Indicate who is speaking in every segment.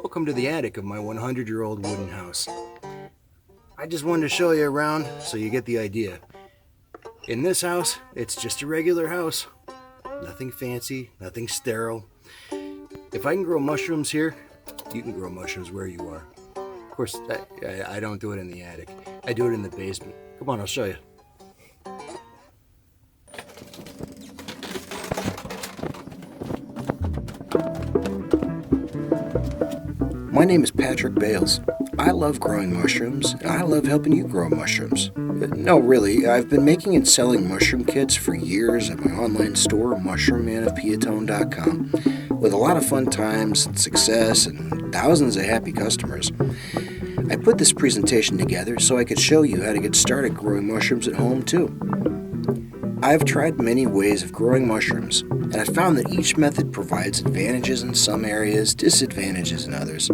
Speaker 1: Welcome to the attic of my 100-year-old wooden house. I just wanted to show you around so you get the idea. In this house, it's just a regular house. Nothing fancy, nothing sterile. If I can grow mushrooms here, you can grow mushrooms where you are. Of course, I don't do it in the attic. I do it in the basement. Come on, I'll show you. My name is Patrick Bales. I love growing mushrooms, and I love helping you grow mushrooms. No, really, I've been making and selling mushroom kits for years at my online store, mushroommanoftpioppino.com, with a lot of fun times and success and thousands of happy customers. I put this presentation together so I could show you how to get started growing mushrooms at home too. I've tried many ways of growing mushrooms, and I found that each method provides advantages in some areas, disadvantages in others.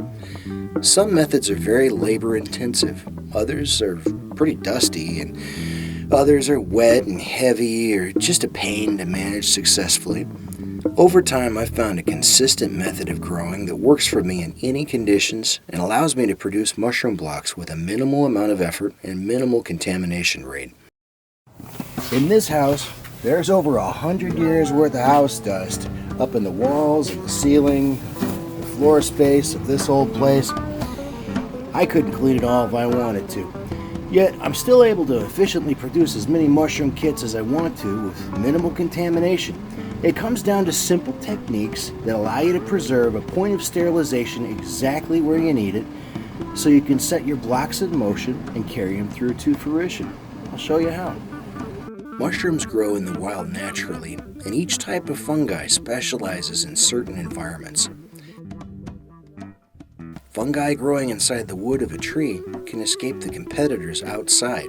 Speaker 1: Some methods are very labor-intensive, others are pretty dusty, and others are wet and heavy or just a pain to manage successfully. Over time, I've found a consistent method of growing that works for me in any conditions and allows me to produce mushroom blocks with a minimal amount of effort and minimal contamination rate. In this house, there's over 100 years worth of house dust up in the walls and the ceiling, the floor space of this old place. I couldn't clean it all if I wanted to. Yet, I'm still able to efficiently produce as many mushroom kits as I want to with minimal contamination. It comes down to simple techniques that allow you to preserve a point of sterilization exactly where you need it so you can set your blocks in motion and carry them through to fruition. I'll show you how. Mushrooms grow in the wild naturally, and each type of fungi specializes in certain environments. Fungi growing inside the wood of a tree can escape the competitors outside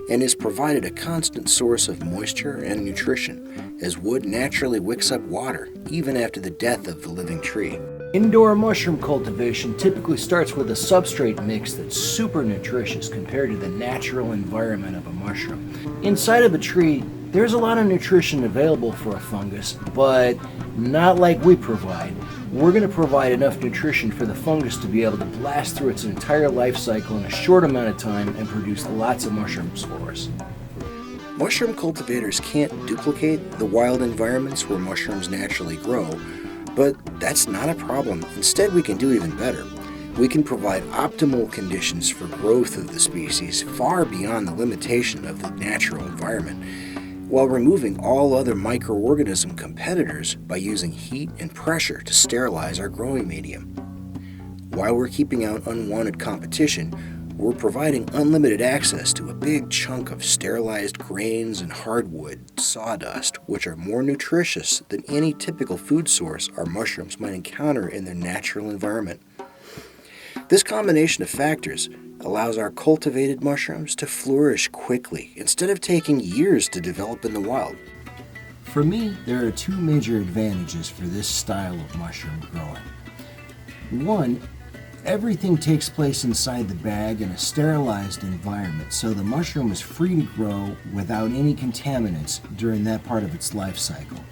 Speaker 1: and is provided a constant source of moisture and nutrition, as wood naturally wicks up water even after the death of the living tree. Indoor mushroom cultivation typically starts with a substrate mix that's super nutritious compared to the natural environment of a mushroom. Inside of a tree, there's a lot of nutrition available for a fungus, but not like we provide. We're going to provide enough nutrition for the fungus to be able to blast through its entire life cycle in a short amount of time and produce lots of mushrooms for us. Mushroom cultivators can't duplicate the wild environments where mushrooms naturally grow, but that's not a problem. Instead, we can do even better. We can provide optimal conditions for growth of the species far beyond the limitation of the natural environment, while removing all other microorganism competitors by using heat and pressure to sterilize our growing medium. While we're keeping out unwanted competition, we're providing unlimited access to a big chunk of sterilized grains and hardwood, sawdust, which are more nutritious than any typical food source our mushrooms might encounter in their natural environment. This combination of factors allows our cultivated mushrooms to flourish quickly instead of taking years to develop in the wild. For me, there are two major advantages for this style of mushroom growing. One, everything takes place inside the bag in a sterilized environment, so the mushroom is free to grow without any contaminants during that part of its life cycle.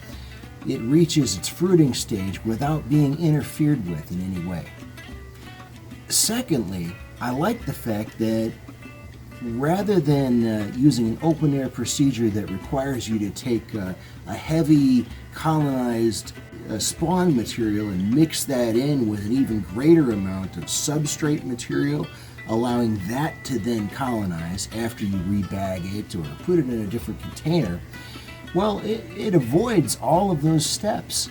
Speaker 1: It reaches its fruiting stage without being interfered with in any way. Secondly, I like the fact that rather than using an open-air procedure that requires you to take a heavy colonized spawn material and mix that in with an even greater amount of substrate material, allowing that to then colonize after you rebag it or put it in a different container, well, it avoids all of those steps.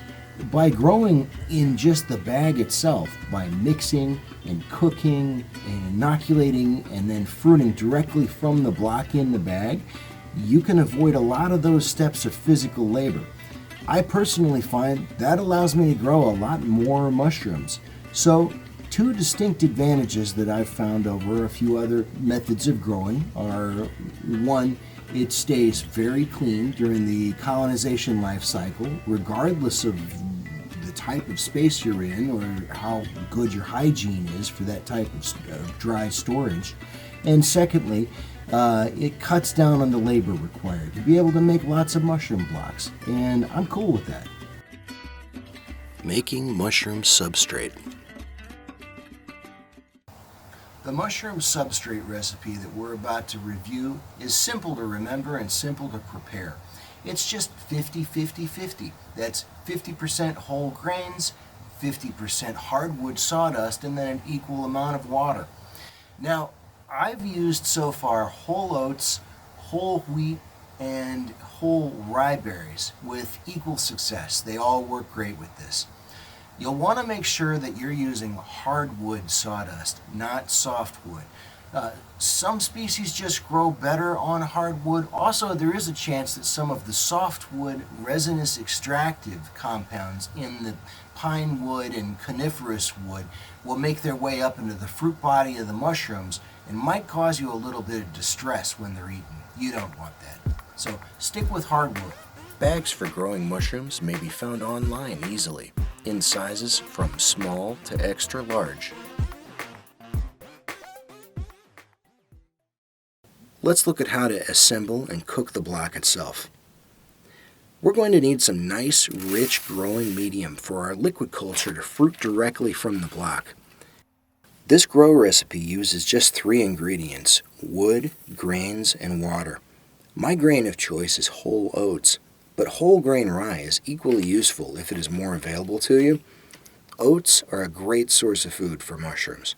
Speaker 1: By growing in just the bag itself, by mixing and cooking and inoculating and then fruiting directly from the block in the bag, you can avoid a lot of those steps of physical labor. I personally find that allows me to grow a lot more mushrooms. So, two distinct advantages that I've found over a few other methods of growing are, one, it stays very clean during the colonization life cycle, regardless of the type of space you're in or how good your hygiene is for that type of dry storage. And secondly, it cuts down on the labor required to be able to make lots of mushroom blocks, and I'm cool with that. Making mushroom substrate. The mushroom substrate recipe that we're about to review is simple to remember and simple to prepare. It's just 50-50-50. That's 50% whole grains, 50% hardwood sawdust, and then an equal amount of water. Now, I've used so far whole oats, whole wheat, and whole rye berries with equal success. They all work great with this. You'll want to make sure that you're using hardwood sawdust, not softwood. Some species just grow better on hardwood. Also, there is a chance that some of the softwood resinous extractive compounds in the pine wood and coniferous wood will make their way up into the fruit body of the mushrooms and might cause you a little bit of distress when they're eaten. You don't want that. So stick with hardwood. Bags for growing mushrooms may be found online easily, in sizes from small to extra large. Let's look at how to assemble and cook the block itself. We're going to need some nice, rich growing medium for our liquid culture to fruit directly from the block. This grow recipe uses just 3 ingredients: wood, grains, and water. My grain of choice is whole oats, but whole grain rye is equally useful if it is more available to you. Oats are a great source of food for mushrooms.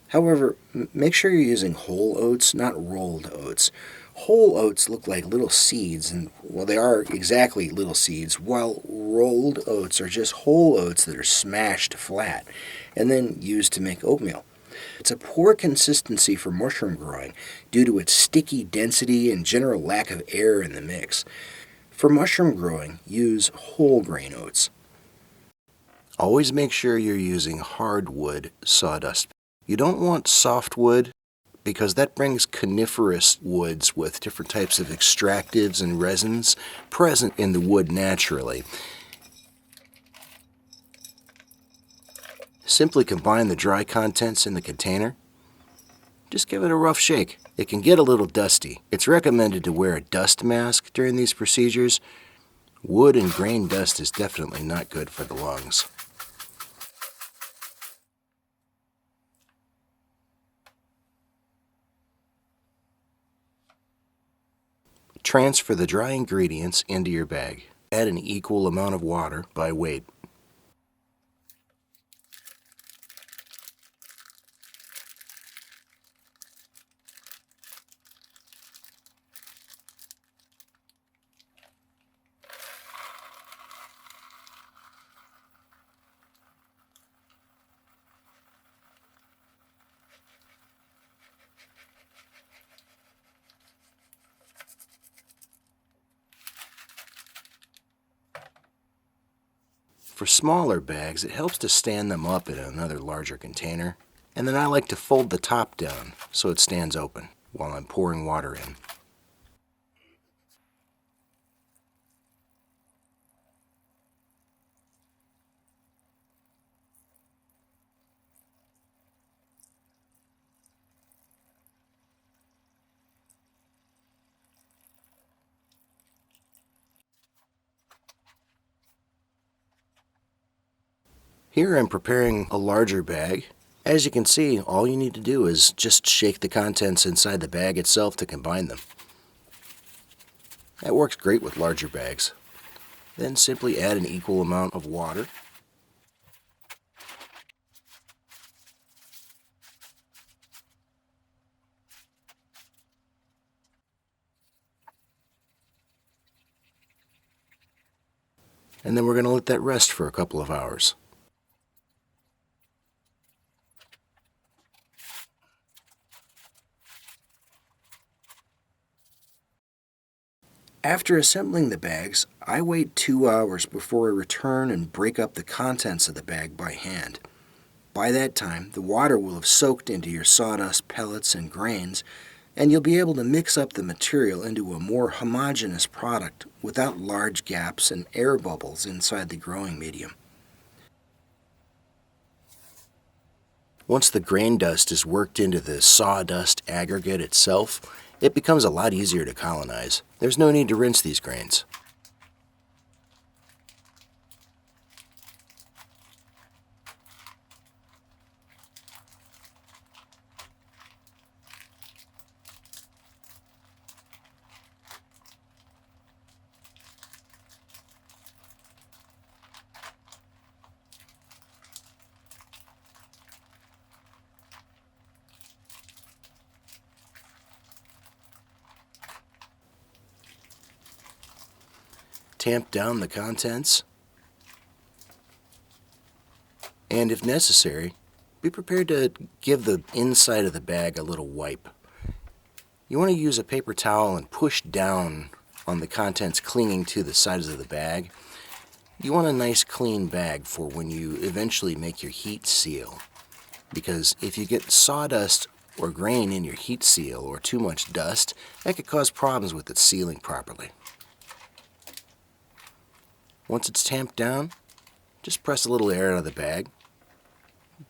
Speaker 1: However, make sure you're using whole oats, not rolled oats. Whole oats look like little seeds, and well, they are exactly little seeds, while rolled oats are just whole oats that are smashed flat and then used to make oatmeal. It's a poor consistency for mushroom growing due to its sticky density and general lack of air in the mix. For mushroom growing, use whole grain oats. Always make sure you're using hardwood sawdust. You don't want softwood because that brings coniferous woods with different types of extractives and resins present in the wood naturally. Simply combine the dry contents in the container. Just give it a rough shake. It can get a little dusty. It's recommended to wear a dust mask during these procedures. Wood and grain dust is definitely not good for the lungs. Transfer the dry ingredients into your bag. Add an equal amount of water by weight. For smaller bags, it helps to stand them up in another larger container. And then I like to fold the top down so it stands open while I'm pouring water in. Here I'm preparing a larger bag. As you can see, all you need to do is just shake the contents inside the bag itself to combine them. That works great with larger bags. Then simply add an equal amount of water. And then we're going to let that rest for a couple of hours. After assembling the bags, I wait 2 hours before I return and break up the contents of the bag by hand. By that time, the water will have soaked into your sawdust pellets and grains, and you'll be able to mix up the material into a more homogeneous product without large gaps and air bubbles inside the growing medium. Once the grain dust is worked into the sawdust aggregate itself, it becomes a lot easier to colonize. There's no need to rinse these grains. tamp down the contents, and if necessary, be prepared to give the inside of the bag a little wipe. You want to use a paper towel and push down on the contents clinging to the sides of the bag. You want a nice clean bag for when you eventually make your heat seal, because if you get sawdust or grain in your heat seal or too much dust, that could cause problems with it sealing properly. Once it's tamped down, just press a little air out of the bag,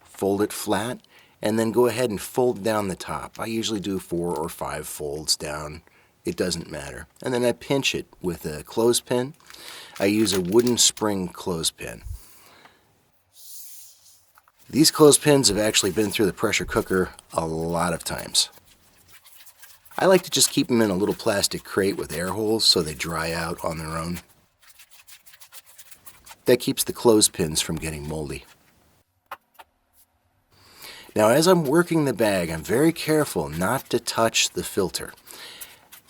Speaker 1: fold it flat, and then go ahead and fold down the top. I usually do 4 or 5 folds down. It doesn't matter. And then I pinch it with a clothespin. I use a wooden spring clothespin. These clothespins have actually been through the pressure cooker a lot of times. I like to just keep them in a little plastic crate with air holes so they dry out on their own. That keeps the clothespins from getting moldy. Now, as I'm working the bag, I'm very careful not to touch the filter.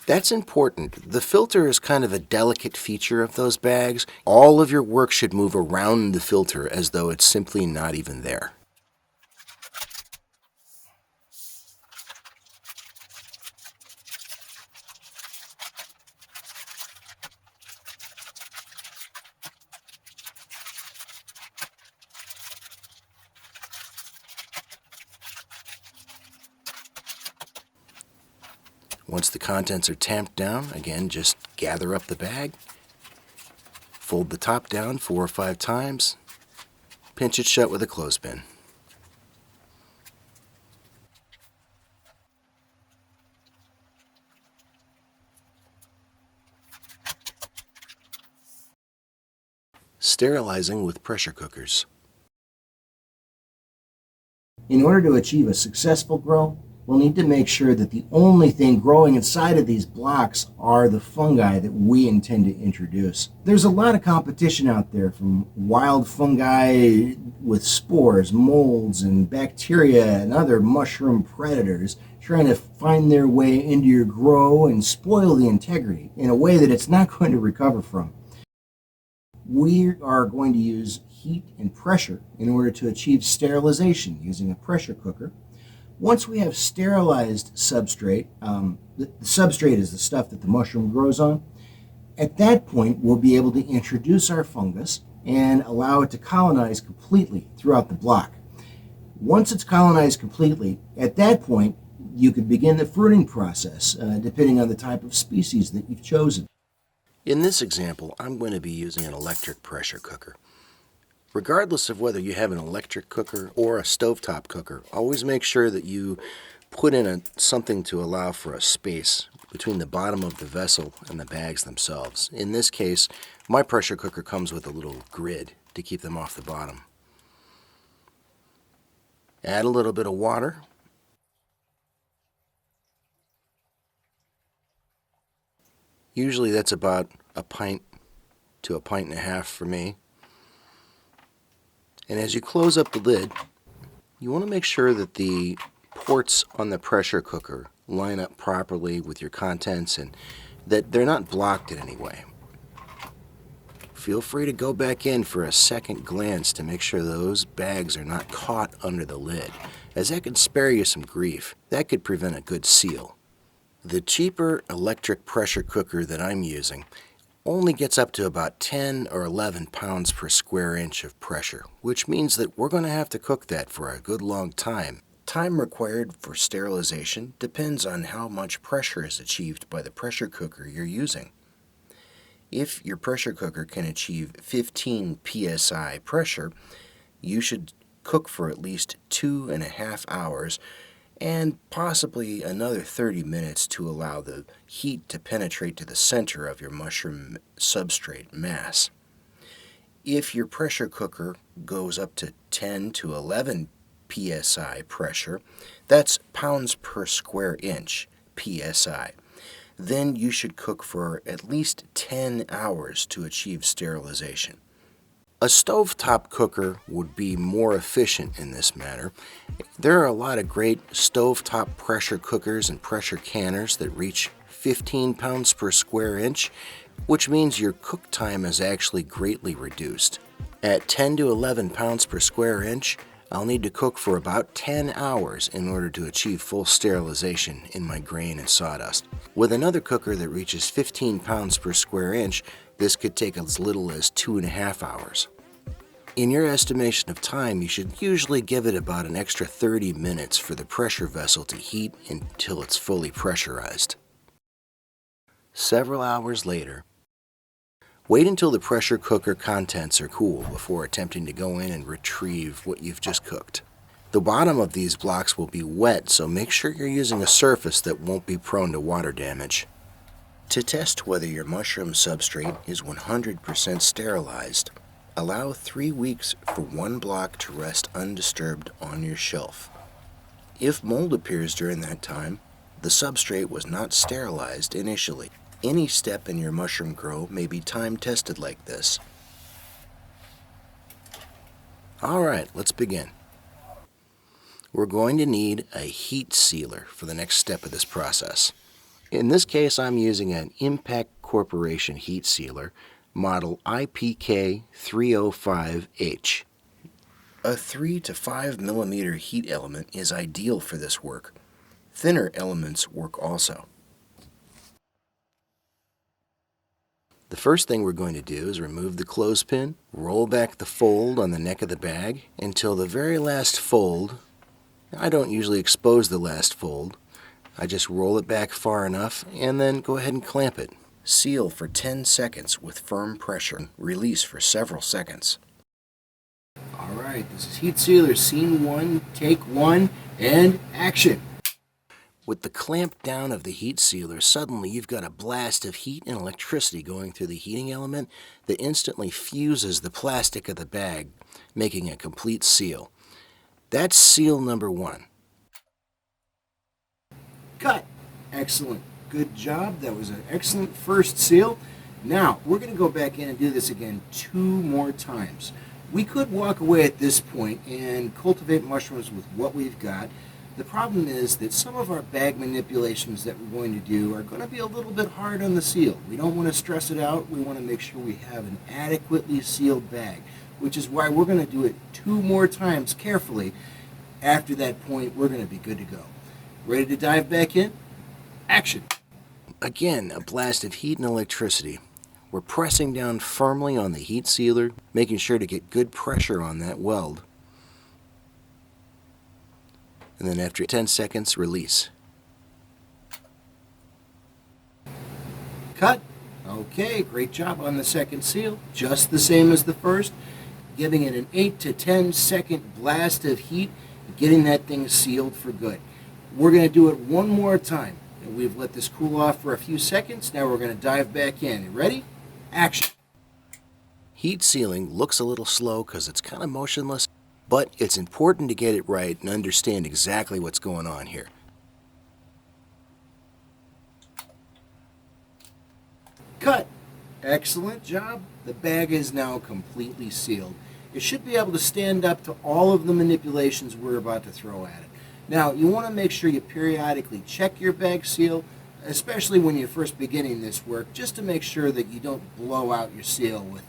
Speaker 1: That's important. The filter is kind of a delicate feature of those bags. All of your work should move around the filter as though it's simply not even there. Once the contents are tamped down, again, just gather up the bag, fold the top down 4 or 5 times, pinch it shut with a clothespin. Sterilizing with pressure cookers. In order to achieve a successful grow, we'll need to make sure that the only thing growing inside of these blocks are the fungi that we intend to introduce. There's a lot of competition out there from wild fungi with spores, molds, and bacteria and other mushroom predators trying to find their way into your grow and spoil the integrity in a way that it's not going to recover from. We are going to use heat and pressure in order to achieve sterilization using a pressure cooker. Once we have sterilized substrate, the substrate is the stuff that the mushroom grows on. At that point, we'll be able to introduce our fungus and allow it to colonize completely throughout the block. Once it's colonized completely, at that point, you could begin the fruiting process, depending on the type of species that you've chosen. In this example, I'm going to be using an electric pressure cooker. Regardless of whether you have an electric cooker or a stovetop cooker, always make sure that you put in something to allow for a space between the bottom of the vessel and the bags themselves. In this case, my pressure cooker comes with a little grid to keep them off the bottom. Add a little bit of water. Usually that's about a pint to a pint and a half for me. And as you close up the lid, you want to make sure that the ports on the pressure cooker line up properly with your contents and that they're not blocked in any way. Feel free to go back in for a second glance to make sure those bags are not caught under the lid, as that could spare you some grief. That could prevent a good seal. The cheaper electric pressure cooker that I'm using only gets up to about 10 or 11 pounds per square inch of pressure, which means that we're going to have to cook that for a good long time. Time required for sterilization depends on how much pressure is achieved by the pressure cooker you're using. If your pressure cooker can achieve 15 psi pressure, you should cook for at least 2.5 hours and possibly another 30 minutes to allow the heat to penetrate to the center of your mushroom substrate mass. If your pressure cooker goes up to 10 to 11 psi pressure, that's pounds per square inch, psi, then you should cook for at least 10 hours to achieve sterilization. A stovetop cooker would be more efficient in this matter. There are a lot of great stovetop pressure cookers and pressure canners that reach 15 pounds per square inch, which means your cook time is actually greatly reduced. At 10 to 11 pounds per square inch, I'll need to cook for about 10 hours in order to achieve full sterilization in my grain and sawdust. With another cooker that reaches 15 pounds per square inch, this could take as little as 2.5 hours. In your estimation of time, you should usually give it about an extra 30 minutes for the pressure vessel to heat until it's fully pressurized. Several hours later, wait until the pressure cooker contents are cool before attempting to go in and retrieve what you've just cooked. The bottom of these blocks will be wet, so make sure you're using a surface that won't be prone to water damage. To test whether your mushroom substrate is 100% sterilized, allow 3 weeks for one block to rest undisturbed on your shelf. If mold appears during that time, the substrate was not sterilized initially. Any step in your mushroom grow may be time tested like this. Alright, let's begin. We're going to need a heat sealer for the next step of this process. In this case, I'm using an Impact Corporation heat sealer, model IPK 305H. A 3 to 5 millimeter heat element is ideal for this work. Thinner elements work also. The first thing we're going to do is remove the clothespin, roll back the fold on the neck of the bag until the very last fold. I don't usually expose the last fold. I just roll it back far enough and then go ahead and clamp it. Seal for 10 seconds with firm pressure. Release for several seconds. Alright, this is heat sealer scene 1, take 1, and action! With the clamp down of the heat sealer, suddenly you've got a blast of heat and electricity going through the heating element that instantly fuses the plastic of the bag, making a complete seal. That's seal number 1. Cut! Excellent. Good job. That was an excellent first seal. Now, we're going to go back in and do this again 2 more times. We could walk away at this point and cultivate mushrooms with what we've got. The problem is that some of our bag manipulations that we're going to do are going to be a little bit hard on the seal. We don't want to stress it out. We want to make sure we have an adequately sealed bag, which is why we're going to do it 2 more times carefully. After that point, we're going to be good to go. Ready to dive back in? Action! Again, a blast of heat and electricity. We're pressing down firmly on the heat sealer, making sure to get good pressure on that weld. And then after 10 seconds, release. Cut. Okay, great job on the second seal. Just the same as the first. Giving it an 8 to 10 second blast of heat, getting that thing sealed for good. We're going to do it 1 more time. And we've let this cool off for a few seconds. Now we're going to dive back in. You ready? Action! Heat sealing looks a little slow because it's kind of motionless, but it's important to get it right and understand exactly what's going on here. Cut! Excellent job. The bag is now completely sealed. It should be able to stand up to all of the manipulations we're about to throw at it. Now, you want to make sure you periodically check your bag seal, especially when you're first beginning this work, just to make sure that you don't blow out your seal with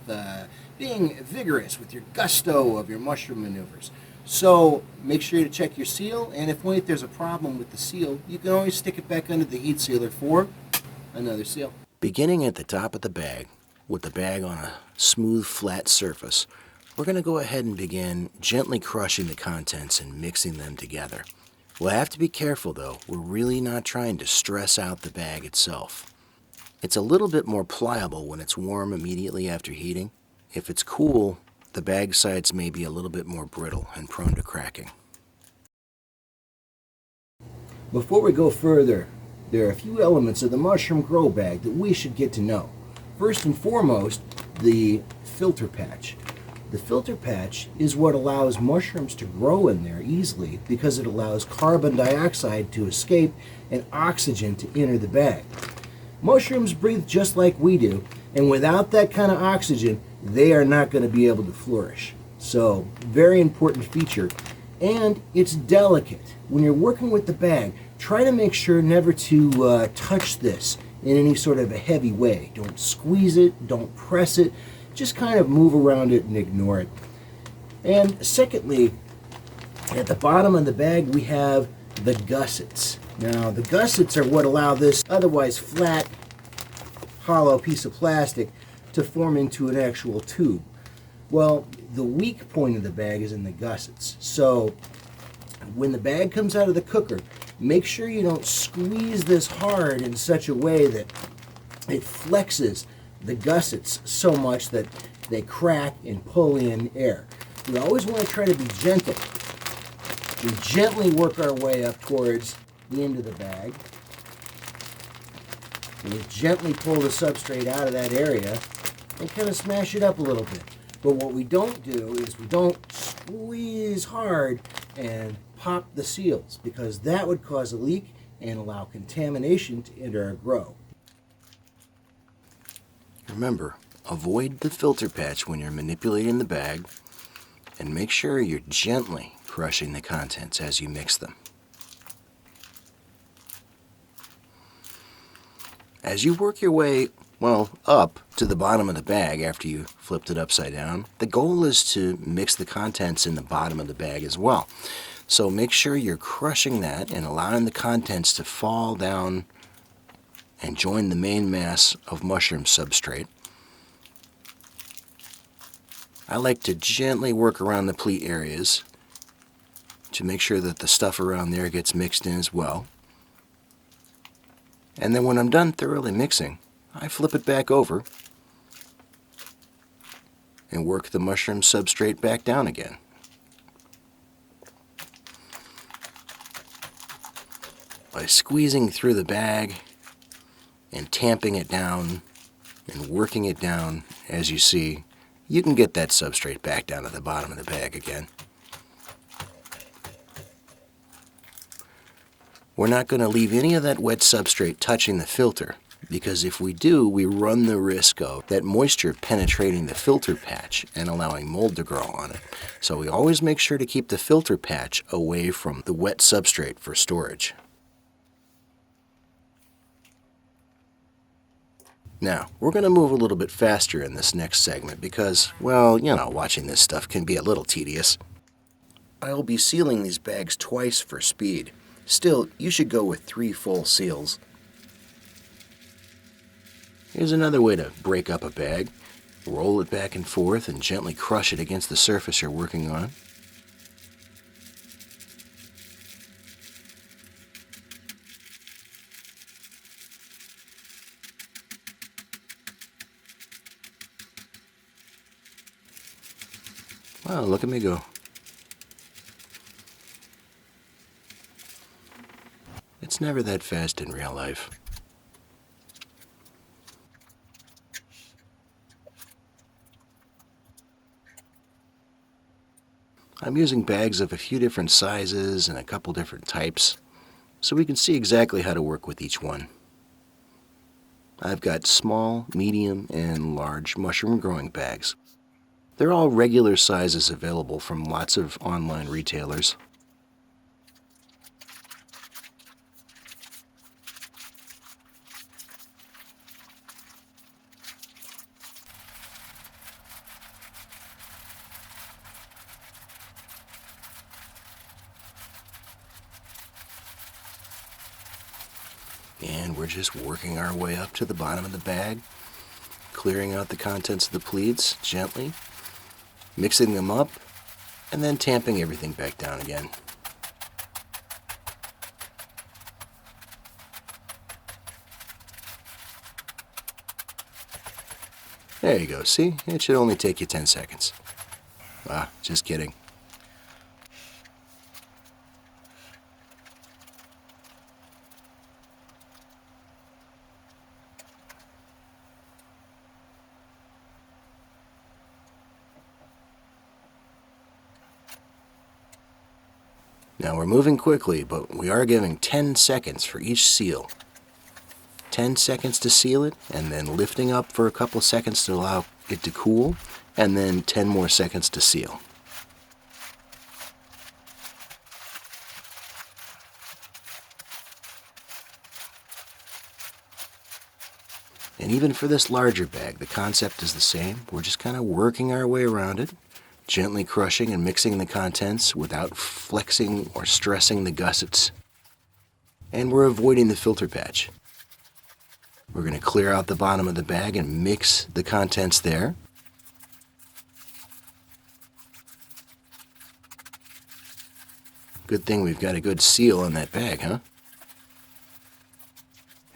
Speaker 1: being vigorous with your gusto of your mushroom maneuvers. So make sure to check your seal, and if there's a problem with the seal, you can always stick it back under the heat sealer for another seal. Beginning at the top of the bag, with the bag on a smooth, flat surface, we're going to go ahead and begin gently crushing the contents and mixing them together. We'll have to be careful though, we're really not trying to stress out the bag itself. It's a little bit more pliable when it's warm immediately after heating. If it's cool, the bag sides may be a little bit more brittle and prone to cracking. Before we go further, there are a few elements of the mushroom grow bag that we should get to know. First and foremost, the filter patch. The filter patch is what allows mushrooms to grow in there easily because it allows carbon dioxide to escape and oxygen to enter the bag. Mushrooms breathe just like we do, and without that kind of oxygen, they are not going to be able to flourish. So, very important feature. And it's delicate. When you're working with the bag, try to make sure never to touch this in any sort of a heavy way. Don't squeeze it, don't press it, just kind of move around it and ignore it. And secondly, at the bottom of the bag we have the gussets. Now the gussets are what allow this otherwise flat, hollow piece of plastic to form into an actual tube. Well, the weak point of the bag is in the gussets. So when the bag comes out of the cooker, make sure you don't squeeze this hard in such a way that it flexes the gussets so much that they crack and pull in air. We always want to try to be gentle. We gently work our way up towards the end of the bag. And we gently pull the substrate out of that area and kind of smash it up a little bit. But what we don't do is we don't squeeze hard and pop the seals, because that would cause a leak and allow contamination to enter our grow.
Speaker 2: Remember, avoid the filter patch when you're manipulating the bag, and make sure you're gently crushing the contents as you mix them. As you work your way, up to the bottom of the bag after you flipped it upside down, the goal is to mix the contents in the bottom of the bag as well. So make sure you're crushing that and allowing the contents to fall down and join the main mass of mushroom substrate. I like to gently work around the pleat areas to make sure that the stuff around there gets mixed in as well. And then when I'm done thoroughly mixing, I flip it back over and work the mushroom substrate back down again. By squeezing through the bag and tamping it down and working it down, as you see, you can get that substrate back down to the bottom of the bag again. We're not going to leave any of that wet substrate touching the filter, because if we do, we run the risk of that moisture penetrating the filter patch and allowing mold to grow on it. So we always make sure to keep the filter patch away from the wet substrate for storage. Now, we're going to move a little bit faster in this next segment because, watching this stuff can be a little tedious. I'll be sealing these bags twice for speed. Still, you should go with 3 full seals. Here's another way to break up a bag. Roll it back and forth and gently crush it against the surface you're working on. Wow, look at me go. It's never that fast in real life. I'm using bags of a few different sizes and a couple different types, so we can see exactly how to work with each one. I've got small, medium, and large mushroom growing bags. They're all regular sizes available from lots of online retailers. And we're just working our way up to the bottom of the bag, clearing out the contents of the pleats gently, mixing them up, and then tamping everything back down again. There you go, see? It should only take you 10 seconds. Ah, just kidding. Now we're moving quickly, but we are giving 10 seconds for each seal. 10 seconds to seal it, and then lifting up for a couple of seconds to allow it to cool, and then 10 more seconds to seal. And even for this larger bag, the concept is the same. We're just kind of working our way around it, gently crushing and mixing the contents without flexing or stressing the gussets. And we're avoiding the filter patch. We're going to clear out the bottom of the bag and mix the contents there. Good thing we've got a good seal on that bag, huh?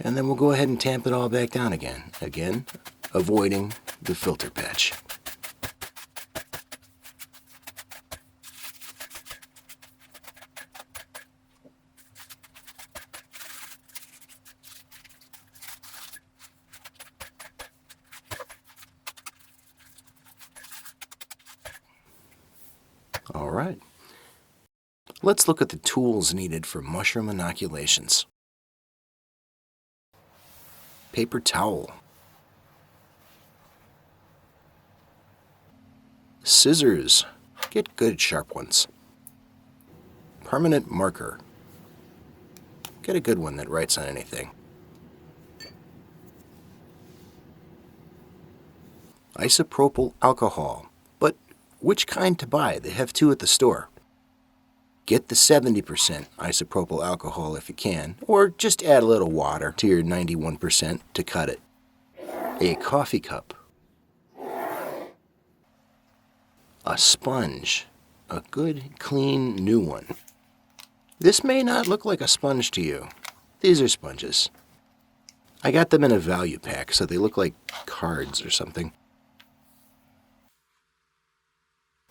Speaker 2: And then we'll go ahead and tamp it all back down again. Again, avoiding the filter patch. All right. Let's look at the tools needed for mushroom inoculations. Paper towel. Scissors. Get good sharp ones. Permanent marker. Get a good one that writes on anything. Isopropyl alcohol. But which kind to buy? They have two at the store. Get the 70% isopropyl alcohol if you can, or just add a little water to your 91% to cut it. A coffee cup. A sponge. A good, clean, new one. This may not look like a sponge to you. These are sponges. I got them in a value pack, so they look like cards or something.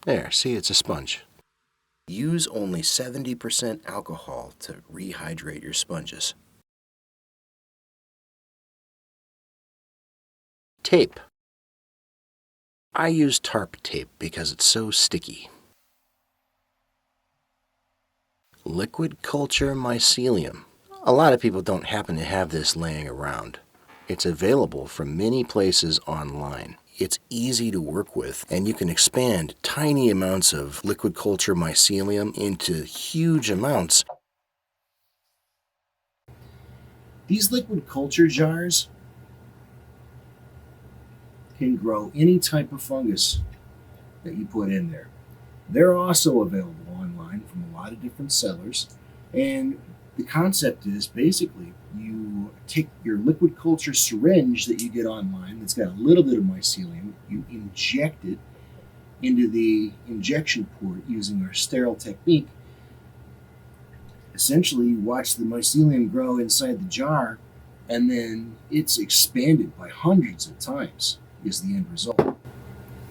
Speaker 2: There, see, it's a sponge. Use only 70% alcohol to rehydrate your sponges. Tape. I use tarp tape because it's so sticky. Liquid culture mycelium. A lot of people don't happen to have this laying around. It's available from many places online. It's easy to work with, and you can expand tiny amounts of liquid culture mycelium into huge amounts. These liquid culture jars can grow any type of fungus that you put in there. They're also available online from a lot of different sellers, and the concept is basically you take your liquid culture syringe that you get online that's got a little bit of mycelium, you inject it into the injection port using our sterile technique. Essentially, you watch the mycelium grow inside the jar, and then it's expanded by hundreds of times is the end result.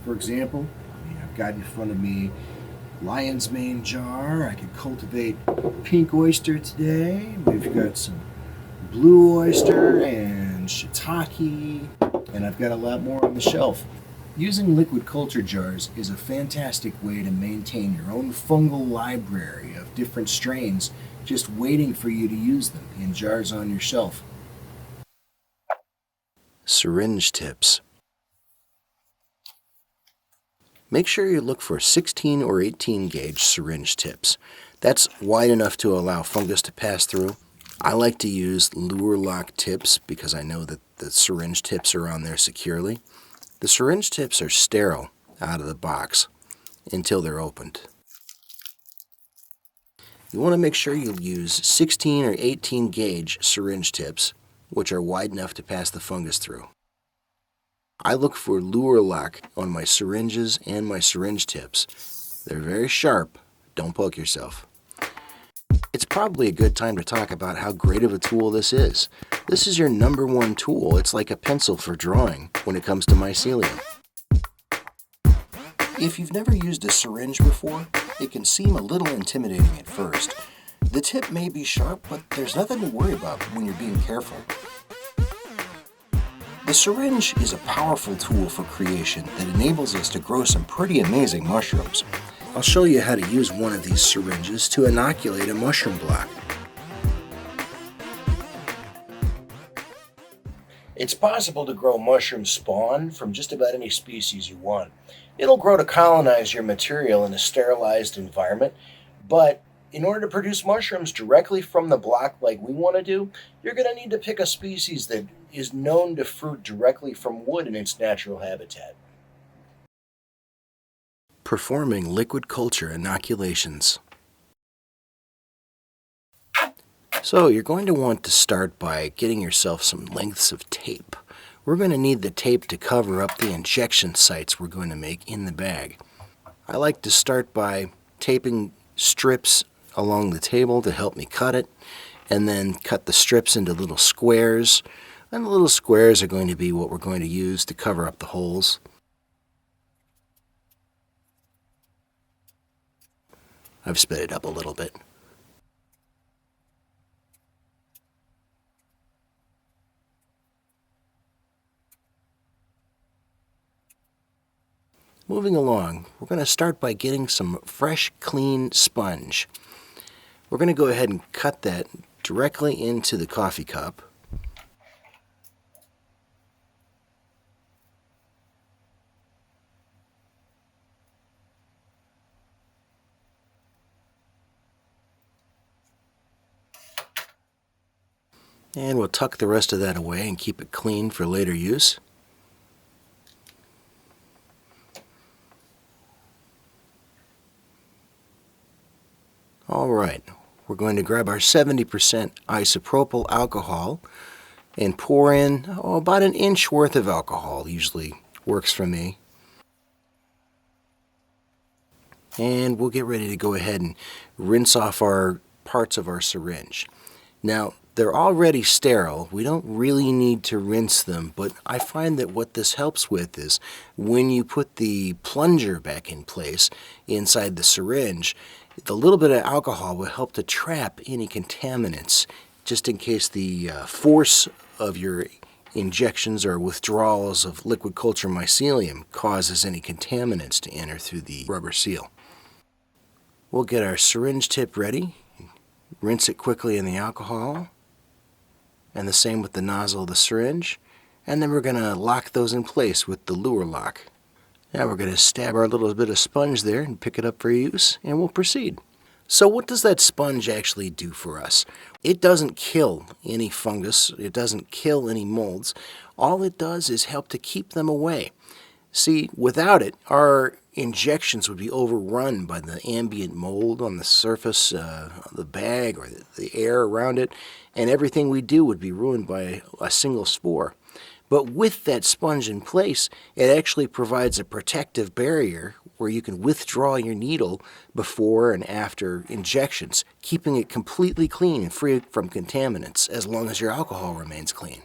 Speaker 2: For example, I've got in front of me lion's mane jar. I could cultivate pink oyster today. We've got some blue oyster and shiitake, and I've got a lot more on the shelf. Using liquid culture jars is a fantastic way to maintain your own fungal library of different strains, just waiting for you to use them in jars on your shelf. Syringe tips. Make sure you look for 16 or 18 gauge syringe tips. That's wide enough to allow fungus to pass through. I like to use lure lock tips because I know that the syringe tips are on there securely. The syringe tips are sterile out of the box until they're opened. You want to make sure you use 16 or 18 gauge syringe tips, which are wide enough to pass the fungus through. I look for lure lock on my syringes and my syringe tips. They're very sharp. Don't poke yourself. It's probably a good time to talk about how great of a tool this is. This is your #1 tool. It's like a pencil for drawing when it comes to mycelium. If you've never used a syringe before, it can seem a little intimidating at first. The tip may be sharp, but there's nothing to worry about when you're being careful. The syringe is a powerful tool for creation that enables us to grow some pretty amazing mushrooms. I'll show you how to use one of these syringes to inoculate a mushroom block.
Speaker 1: It's possible to grow mushroom spawn from just about any species you want. It'll grow to colonize your material in a sterilized environment, but in order to produce mushrooms directly from the block like we want to do, you're going to need to pick a species that is known to fruit directly from wood in its natural habitat.
Speaker 2: Performing liquid culture inoculations. So you're going to want to start by getting yourself some lengths of tape. We're going to need the tape to cover up the injection sites we're going to make in the bag. I like to start by taping strips along the table to help me cut it, and then cut the strips into little squares. And the little squares are going to be what we're going to use to cover up the holes. I've sped it up a little bit. Moving along, we're going to start by getting some fresh, clean sponge. We're going to go ahead and cut that directly into the coffee cup. And we'll tuck the rest of that away and keep it clean for later use. Alright, we're going to grab our 70% isopropyl alcohol and pour in about an inch worth of alcohol. Usually works for me. And we'll get ready to go ahead and rinse off our parts of our syringe. Now, they're already sterile. We don't really need to rinse them, but I find that what this helps with is when you put the plunger back in place inside the syringe, the little bit of alcohol will help to trap any contaminants, just in case the force of your injections or withdrawals of liquid culture mycelium causes any contaminants to enter through the rubber seal. We'll get our syringe tip ready, rinse it quickly in the alcohol, and the same with the nozzle of the syringe, and then we're going to lock those in place with the lure lock. Now we're going to stab our little bit of sponge there and pick it up for use, and we'll proceed. So what does that sponge actually do for us? It doesn't kill any fungus, it doesn't kill any molds. All it does is help to keep them away. See, without it, our injections would be overrun by the ambient mold on the surface of the bag or the air around it, and everything we do would be ruined by a single spore. But with that sponge in place, it actually provides a protective barrier where you can withdraw your needle before and after injections, keeping it completely clean and free from contaminants as long as your alcohol remains clean.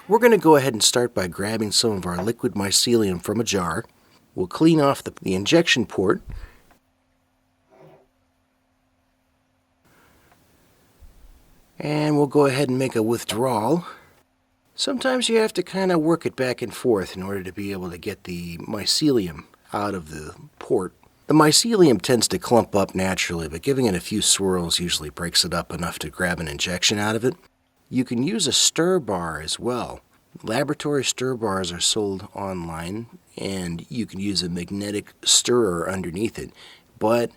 Speaker 2: We're going to go ahead and start by grabbing some of our liquid mycelium from a jar. We'll clean off the injection port. And we'll go ahead and make a withdrawal. Sometimes you have to kind of work it back and forth in order to be able to get the mycelium out of the port. The mycelium tends to clump up naturally, but giving it a few swirls usually breaks it up enough to grab an injection out of it. You can use a stir bar as well. Laboratory stir bars are sold online, and you can use a magnetic stirrer underneath it, but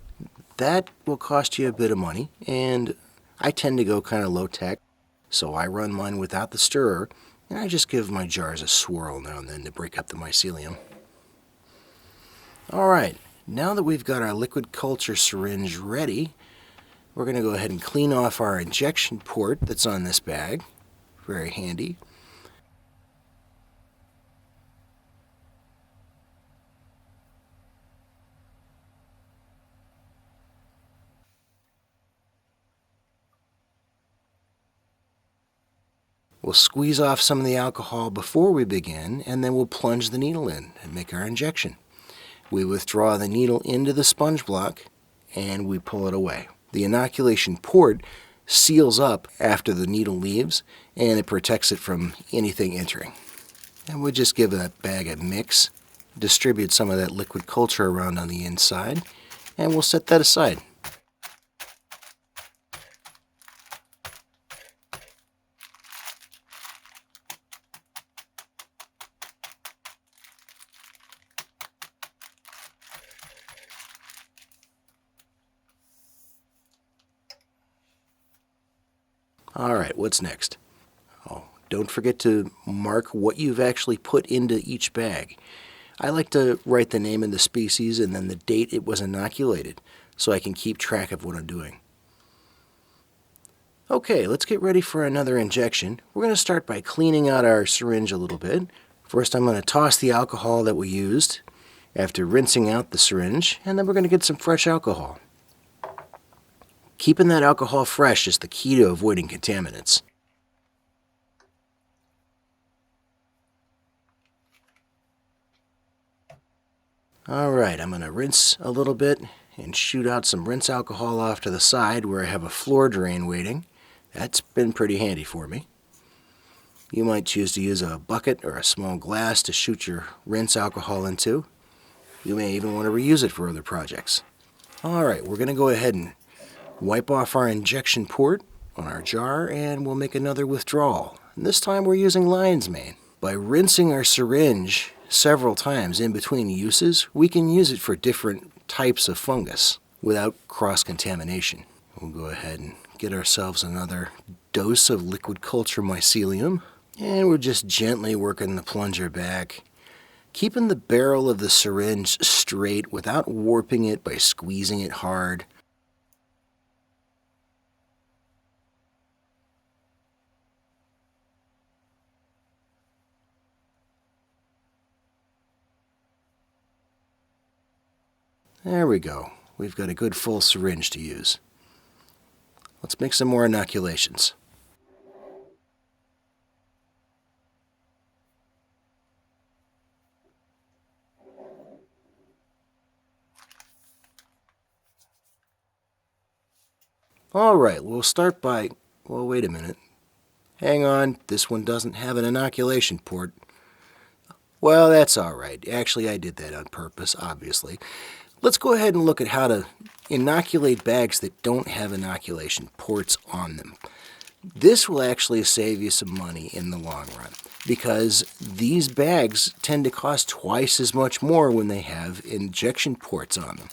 Speaker 2: that will cost you a bit of money, and I tend to go kind of low tech, so I run mine without the stirrer, and I just give my jars a swirl now and then to break up the mycelium. Alright, now that we've got our liquid culture syringe ready, we're going to go ahead and clean off our injection port that's on this bag. Very handy. We'll squeeze off some of the alcohol before we begin, and then we'll plunge the needle in and make our injection. We withdraw the needle into the sponge block, and we pull it away. The inoculation port seals up after the needle leaves, and it protects it from anything entering. And we'll just give that bag a mix, distribute some of that liquid culture around on the inside, and we'll set that aside. All right, what's next? Oh, don't forget to mark what you've actually put into each bag. I like to write the name of the species and then the date it was inoculated so I can keep track of what I'm doing. Okay, let's get ready for another injection. We're going to start by cleaning out our syringe a little bit. First, I'm going to toss the alcohol that we used after rinsing out the syringe, and then we're going to get some fresh alcohol. Keeping that alcohol fresh is the key to avoiding contaminants. Alright, I'm going to rinse a little bit and shoot out some rinse alcohol off to the side where I have a floor drain waiting. That's been pretty handy for me. You might choose to use a bucket or a small glass to shoot your rinse alcohol into. You may even want to reuse it for other projects. Alright, we're going to go ahead and wipe off our injection port on our jar and we'll make another withdrawal. And this time we're using lion's mane. By rinsing our syringe several times in between uses, we can use it for different types of fungus without cross-contamination. We'll go ahead and get ourselves another dose of liquid culture mycelium, and we're just gently working the plunger back, keeping the barrel of the syringe straight without warping it by squeezing it hard. There we go. We've got a good full syringe to use. Let's make some more inoculations. Alright, we'll start by... well, wait a minute. Hang on, this one doesn't have an inoculation port. Well, that's alright. Actually, I did that on purpose, obviously. Let's go ahead and look at how to inoculate bags that don't have inoculation ports on them. This will actually save you some money in the long run because these bags tend to cost twice as much more when they have injection ports on them.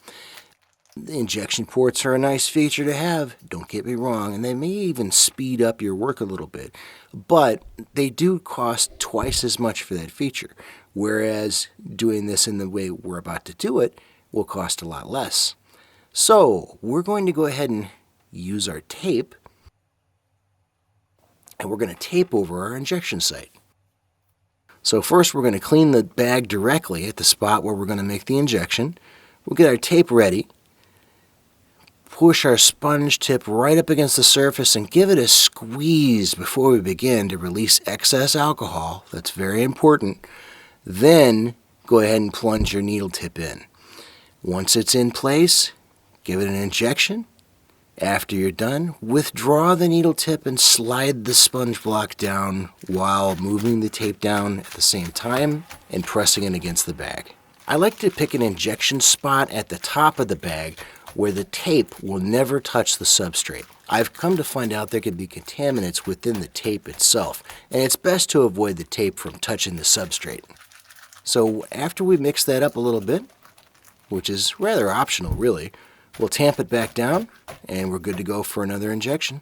Speaker 2: The injection ports are a nice feature to have, don't get me wrong, and they may even speed up your work a little bit, but they do cost twice as much for that feature, whereas doing this in the way we're about to do it will cost a lot less. So we're going to go ahead and use our tape, and we're going to tape over our injection site. So first we're going to clean the bag directly at the spot where we're going to make the injection. We'll get our tape ready, push our sponge tip right up against the surface and give it a squeeze before we begin to release excess alcohol. That's very important. Then go ahead and plunge your needle tip in. Once it's in place, give it an injection. After you're done, withdraw the needle tip and slide the sponge block down while moving the tape down at the same time and pressing it against the bag. I like to pick an injection spot at the top of the bag where the tape will never touch the substrate. I've come to find out there could be contaminants within the tape itself, and it's best to avoid the tape from touching the substrate. So after we mix that up a little bit, which is rather optional really, we'll tamp it back down and we're good to go for another injection.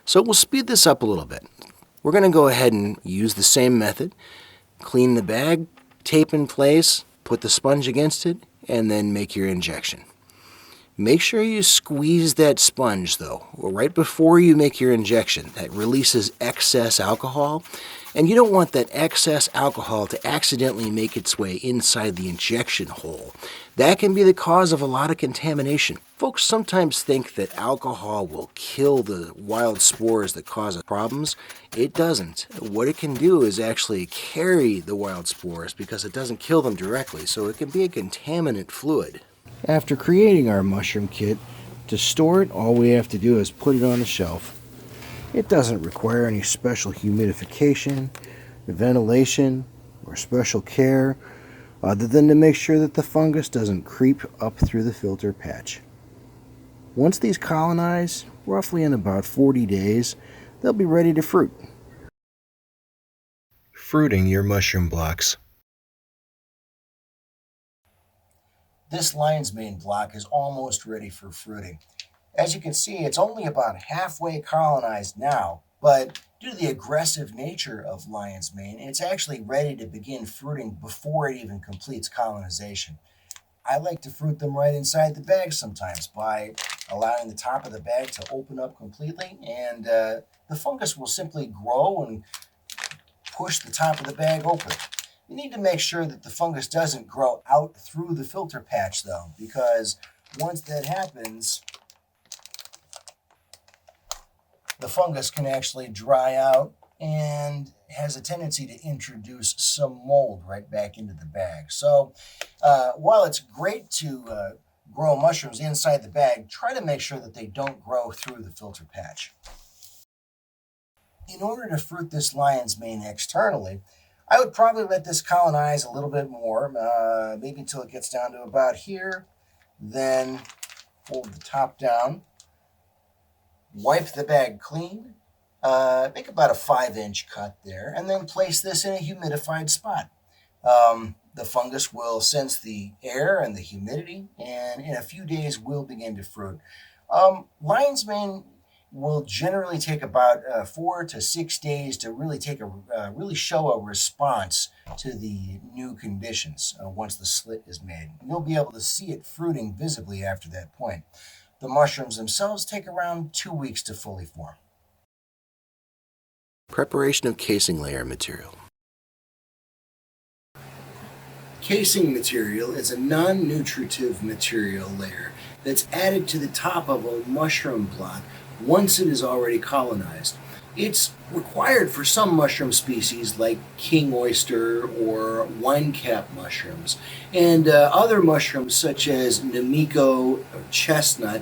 Speaker 2: So we'll speed this up a little bit. We're going to go ahead and use the same method. Clean the bag, tape in place, put the sponge against it, and then make your injection. Make sure you squeeze that sponge though, right before you make your injection. That releases excess alcohol, and you don't want that excess alcohol to accidentally make its way inside the injection hole. That can be the cause of a lot of contamination. Folks sometimes think that alcohol will kill the wild spores that cause problems. It doesn't. What it can do is actually carry the wild spores because it doesn't kill them directly, so it can be a contaminant fluid. After creating our mushroom kit, to store it, all we have to do is put it on a shelf. It doesn't require any special humidification, ventilation, or special care, other than to make sure that the fungus doesn't creep up through the filter patch. Once these colonize, roughly in about 40 days, they'll be ready to fruit.
Speaker 1: fruiting your mushroom blocks.
Speaker 2: This lion's mane block is almost ready for fruiting. As you can see, it's only about halfway colonized now, but due to the aggressive nature of lion's mane, it's actually ready to begin fruiting before it even completes colonization. I like to fruit them right inside the bag sometimes by allowing the top of the bag to open up completely, and the fungus will simply grow and push the top of the bag open. You need to make sure that the fungus doesn't grow out through the filter patch though, because once that happens, the fungus can actually dry out and has a tendency to introduce some mold right back into the bag. So while it's great to grow mushrooms inside the bag, try to make sure that they don't grow through the filter patch. In order to fruit this lion's mane externally, I would probably let this colonize a little bit more, maybe until it gets down to about here. Then fold the top down, wipe the bag clean, make about a 5-inch cut there, and then place this in a humidified spot. The fungus will sense the air and the humidity, and in a few days will begin to fruit. Lion's mane will generally take about 4 to 6 days to really really show a response to the new conditions once the slit is made. You'll be able to see it fruiting visibly after that point. The mushrooms themselves take around 2 weeks to fully form.
Speaker 1: Preparation of casing layer material.
Speaker 2: Casing material is a non-nutritive material layer that's added to the top of a mushroom block once it is already colonized. It's required for some mushroom species like king oyster or wine cap mushrooms, and other mushrooms such as namiko or chestnut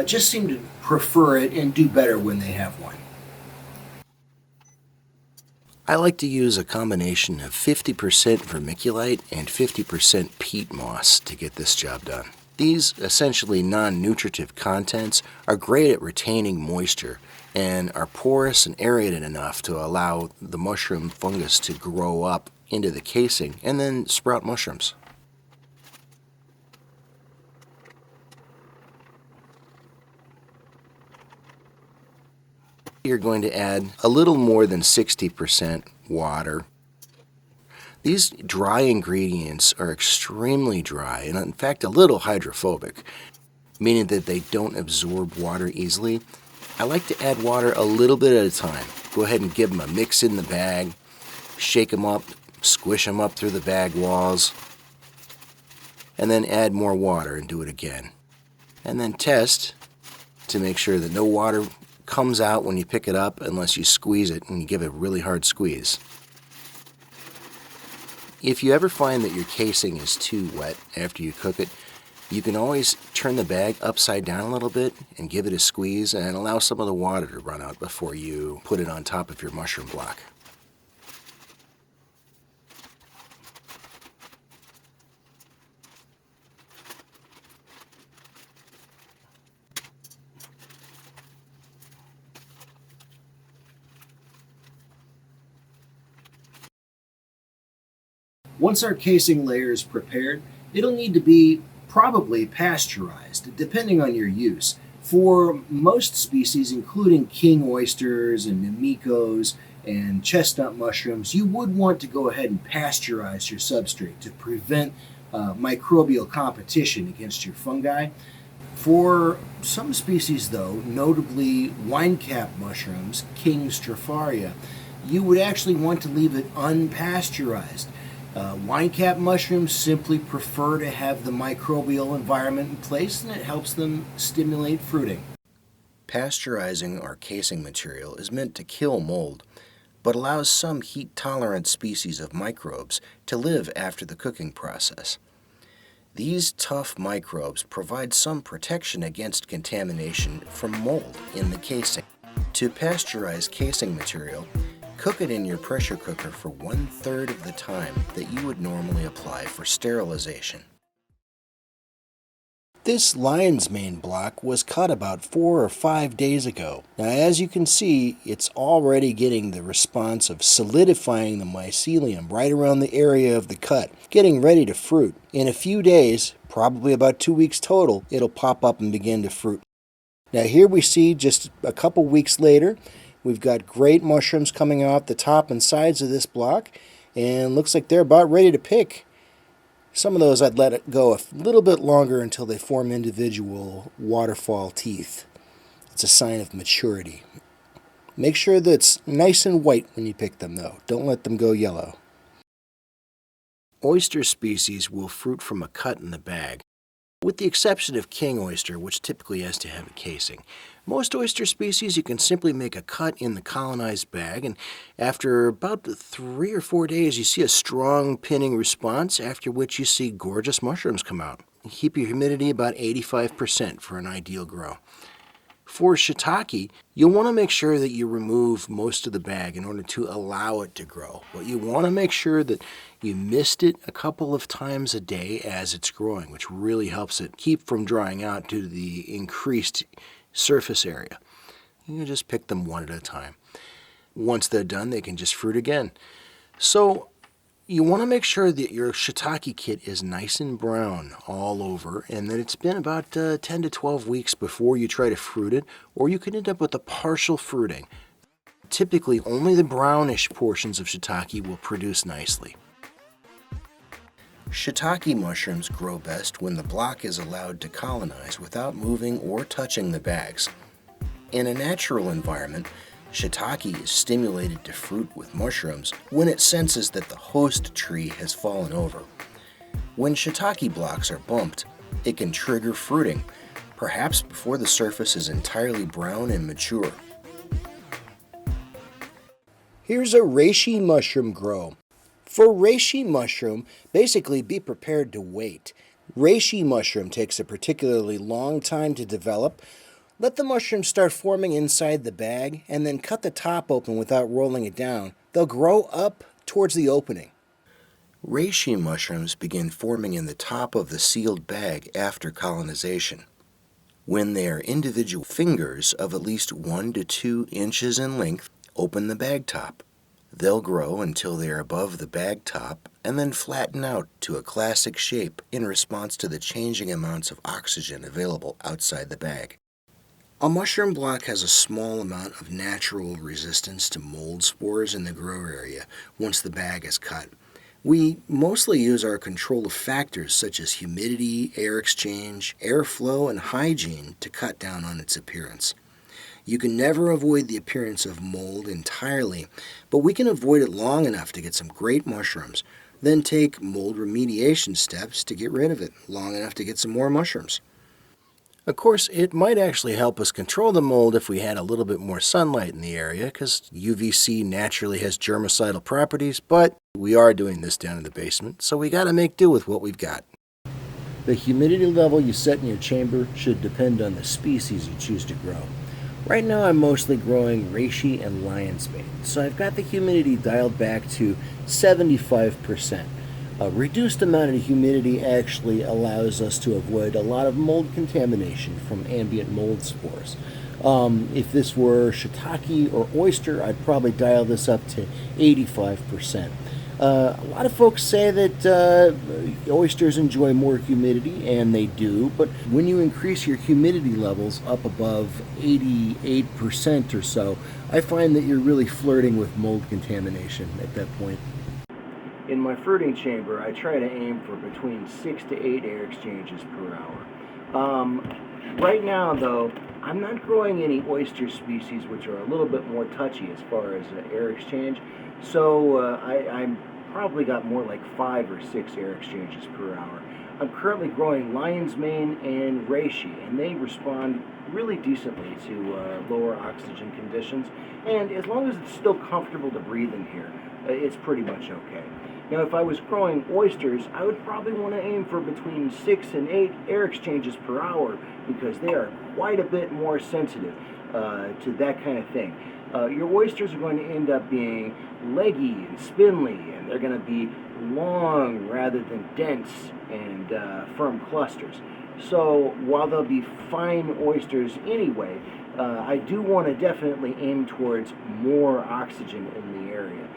Speaker 2: just seem to prefer it and do better when they have one.
Speaker 1: I like to use a combination of 50% vermiculite and 50% peat moss to get this job done. These essentially non-nutritive contents are great at retaining moisture and are porous and aerated enough to allow the mushroom fungus to grow up into the casing and then sprout mushrooms. You're going to add a little more than 60% water. These dry ingredients are extremely dry and in fact a little hydrophobic, meaning that they don't absorb water easily. I like to add water a little bit at a time. Go ahead and give them a mix in the bag, shake them up, squish them up through the bag walls, and then add more water and do it again. And then test to make sure that no water comes out when you pick it up unless you squeeze it and you give it a really hard squeeze. If you ever find that your casing is too wet after you cook it, you can always turn the bag upside down a little bit and give it a squeeze and allow some of the water to run out before you put it on top of your mushroom block.
Speaker 2: Once our casing layer is prepared, it'll need to be probably pasteurized, depending on your use. For most species, including king oysters and namikos and chestnut mushrooms, you would want to go ahead and pasteurize your substrate to prevent microbial competition against your fungi. For some species, though, notably wine cap mushrooms, king stropharia, you would actually want to leave it unpasteurized. Wine cap mushrooms simply prefer to have the microbial environment in place, and it helps them stimulate fruiting.
Speaker 1: Pasteurizing our casing material is meant to kill mold, but allows some heat-tolerant species of microbes to live after the cooking process. These tough microbes provide some protection against contamination from mold in the casing. To pasteurize casing material, cook it in your pressure cooker for 1/3 of the time that you would normally apply for sterilization. This lion's mane block was cut about 4 or 5 days ago. Now, as you can see, it's already getting the response of solidifying the mycelium right around the area of the cut, getting ready to fruit. In a few days, probably about 2 weeks total, it'll pop up and begin to fruit. Now here we see just a couple weeks later, we've got great mushrooms coming off the top and sides of this block, and looks like they're about ready to pick. Some of those I'd let it go a little bit longer until they form individual waterfall teeth. It's a sign of maturity. Make sure that it's nice and white when you pick them though. Don't let them go yellow.
Speaker 2: Oyster species will fruit from a cut in the bag, with the exception of king oyster, which typically has to have a casing. Most oyster species, you can simply make a cut in the colonized bag, and after about 3 or 4 days, you see a strong pinning response, after which you see gorgeous mushrooms come out. Keep your humidity about 85% for an ideal grow. For shiitake, you'll want to make sure that you remove most of the bag in order to allow it to grow. But you want to make sure that you mist it a couple of times a day as it's growing, which really helps it keep from drying out due to the increased surface area. You just pick them one at a time. Once they're done, they can just fruit again. So you want to make sure that your shiitake kit is nice and brown all over, and that it's been about 10 to 12 weeks before you try to fruit it, or you could end up with a partial fruiting. Typically, only the brownish portions of shiitake will produce nicely. Shiitake mushrooms grow best when the block is allowed to colonize without moving or touching the bags. In a natural environment, shiitake is stimulated to fruit with mushrooms when it senses that the host tree has fallen over. When shiitake blocks are bumped, it can trigger fruiting, perhaps before the surface is entirely brown and mature.
Speaker 1: Here's a reishi mushroom grow. For reishi mushroom, basically be prepared to wait. Reishi mushroom takes a particularly long time to develop. Let the mushrooms start forming inside the bag and then cut the top open without rolling it down. They'll grow up towards the opening.
Speaker 2: Reishi mushrooms begin forming in the top of the sealed bag after colonization. When they are individual fingers of at least 1 to 2 inches in length, open the bag top. They'll grow until they are above the bag top and then flatten out to a classic shape in response to the changing amounts of oxygen available outside the bag. A mushroom block has a small amount of natural resistance to mold spores in the grow area once the bag is cut. We mostly use our control of factors such as humidity, air exchange, airflow, and hygiene to cut down on its appearance. You can never avoid the appearance of mold entirely, but we can avoid it long enough to get some great mushrooms, then take mold remediation steps to get rid of it long enough to get some more mushrooms. Of course, it might actually help us control the mold if we had a little bit more sunlight in the area, because UVC naturally has germicidal properties, but we are doing this down in the basement, so we got to make do with what we've got.
Speaker 1: The humidity level you set in your chamber should depend on the species you choose to grow. Right now I'm mostly growing reishi and lion's mane, so I've got the humidity dialed back to 75%. A reduced amount of humidity actually allows us to avoid a lot of mold contamination from ambient mold spores. If this were shiitake or oyster, I'd probably dial this up to 85%. A lot of folks say that oysters enjoy more humidity, and they do, but when you increase your humidity levels up above 88% or so, I find that you're really flirting with mold contamination at that point. In my fruiting chamber, I try to aim for between 6 to 8 air exchanges per hour. Right now, though, I'm not growing any oyster species which are a little bit more touchy as far as air exchange, so I'm probably got more like 5 or 6 air exchanges per hour. I'm currently growing lion's mane and reishi, and they respond really decently to lower oxygen conditions, and as long as it's still comfortable to breathe in here, it's pretty much okay. Now, if I was growing oysters, I would probably want to aim for between 6 and 8 air exchanges per hour, because they are quite a bit more sensitive to that kind of thing. Your oysters are going to end up being leggy and spindly, and they're going to be long rather than dense and firm clusters. So while they'll be fine oysters anyway, I do want to definitely aim towards more oxygen in the area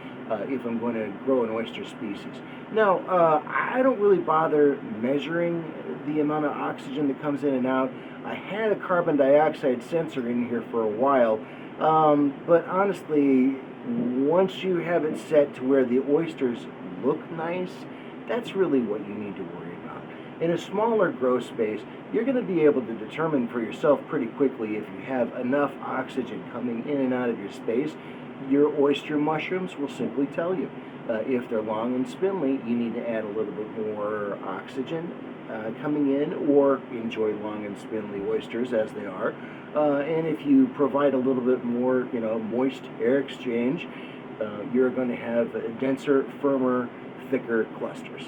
Speaker 1: if I'm going to grow an oyster species. Now, I don't really bother measuring the amount of oxygen that comes in and out. I had a carbon dioxide sensor in here for a while, but honestly, once you have it set to where the oysters look nice, that's really what you need to worry about. In a smaller grow space, you're going to be able to determine for yourself pretty quickly if you have enough oxygen coming in and out of your space. Your oyster mushrooms will simply tell you. If they're long and spindly, you need to add a little bit more oxygen coming in, or enjoy long and spindly oysters as they are. And if you provide a little bit more, moist air exchange, you're going to have denser, firmer, thicker clusters.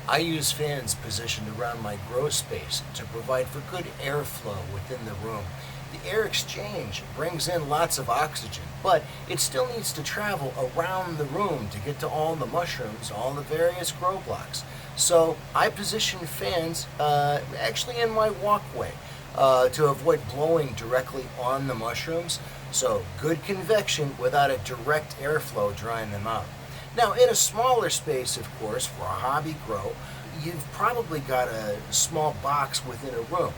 Speaker 2: I use fans positioned around my grow space to provide for good airflow within the room. The air exchange brings in lots of oxygen, but it still needs to travel around the room to get to all the mushrooms, all the various grow blocks. So I position fans actually in my walkway to avoid blowing directly on the mushrooms. So good convection without a direct airflow drying them out. Now, in a smaller space, of course, for a hobby grow, you've probably got a small box within a room.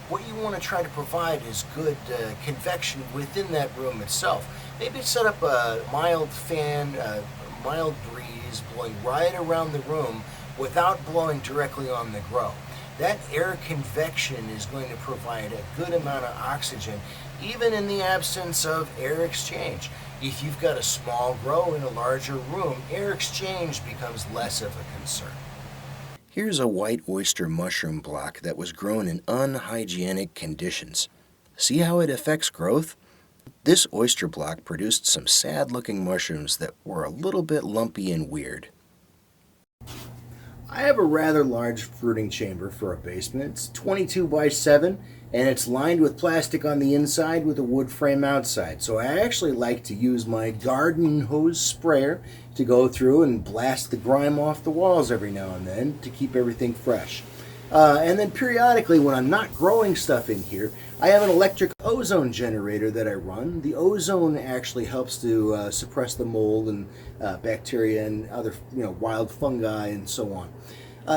Speaker 2: What you want to try to provide is good convection within that room itself. Maybe set up a mild fan, a mild breeze blowing right around the room without blowing directly on the grow. That air convection is going to provide a good amount of oxygen, even in the absence of air exchange. If you've got a small grow in a larger room, air exchange becomes less of a concern.
Speaker 1: Here's a white oyster mushroom block that was grown in unhygienic conditions. See how it affects growth? This oyster block produced some sad-looking mushrooms that were a little bit lumpy and weird. I have a rather large fruiting chamber for a basement. It's 22 by 7, and it's lined with plastic on the inside with a wood frame outside. So I actually like to use my garden hose sprayer to go through and blast the grime off the walls every now and then to keep everything fresh. And then periodically, when I'm not growing stuff in here, I have an electric ozone generator that I run. The ozone actually helps to suppress the mold and bacteria and other wild fungi and so on.